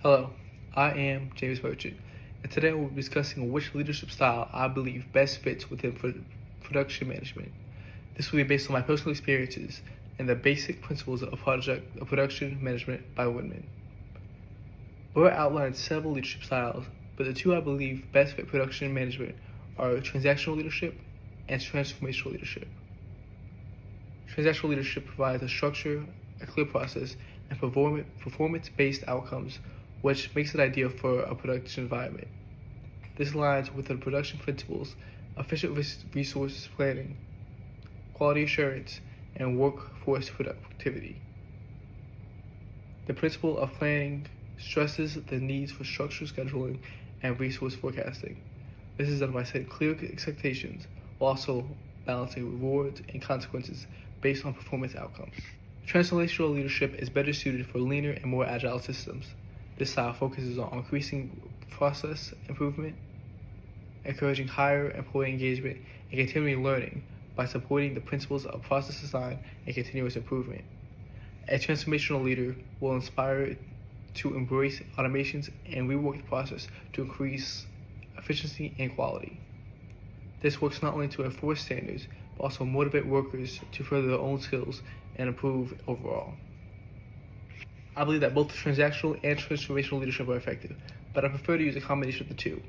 Hello, I am James Merchant, and today we'll be discussing which leadership style I believe best fits within production management. This will be based on my personal experiences and the basic principles of production management by Woodman. We'll outline several leadership styles, but the two I believe best fit production management are transactional leadership and transformational leadership. Transactional leadership provides a structure, a clear process, and performance-based outcomes, which makes it ideal for a production environment. This aligns with the production principles, efficient resource planning, quality assurance, and workforce productivity. The principle of planning stresses the needs for structured scheduling and resource forecasting. This is done by setting clear expectations while also balancing rewards and consequences based on performance outcomes. Transformational leadership is better suited for leaner and more agile systems. This style focuses on increasing process improvement, encouraging higher employee engagement, and continuing learning by supporting the principles of process design and continuous improvement. A transformational leader will inspire to embrace automations and rework the process to increase efficiency and quality. This works not only to enforce standards, but also motivate workers to further their own skills and improve overall. I believe that both transactional and transformational leadership are effective, but I prefer to use a combination of the two,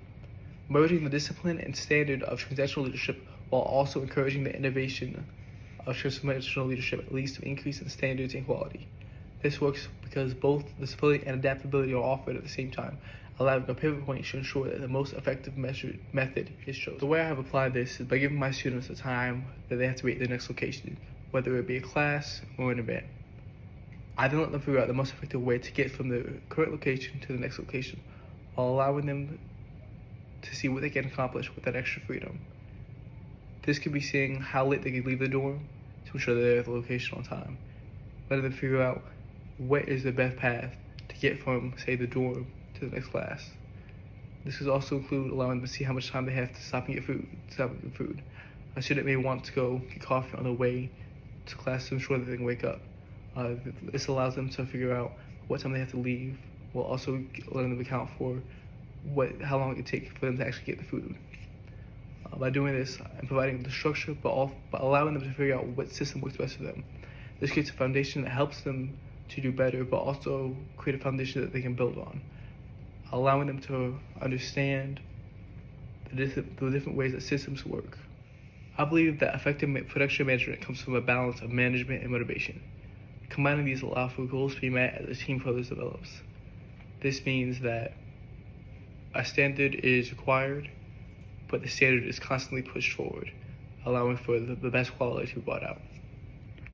merging the discipline and standard of transactional leadership while also encouraging the innovation of transformational leadership leads to increase in standards and quality. This works because both the stability and adaptability are offered at the same time, allowing a pivot point to ensure that the most effective method is chosen. The way I have applied this is by giving my students a time that they have to be at their next location, whether it be a class or an event. I then let them figure out the most effective way to get from the current location to the next location, while allowing them to see what they can accomplish with that extra freedom. This could be seeing how late they can leave the dorm to ensure they're at the location on time, letting them figure out what is the best path to get from, say, the dorm to the next class. This could also include allowing them to see how much time they have to stop and get food. A student may want to go get coffee on the way to class to ensure that they can wake up. This allows them to figure out what time they have to leave, while also letting them account for how long it could take for them to actually get the food. By doing this, I'm providing the structure, but allowing them to figure out what system works best for them. This creates a foundation that helps them to do better, but also create a foundation that they can build on, allowing them to understand the different ways that systems work. I believe that effective production management comes from a balance of management and motivation. Combining these allow for goals to be met as the team further develops. This means that a standard is required, but the standard is constantly pushed forward, allowing for the best quality to be brought out.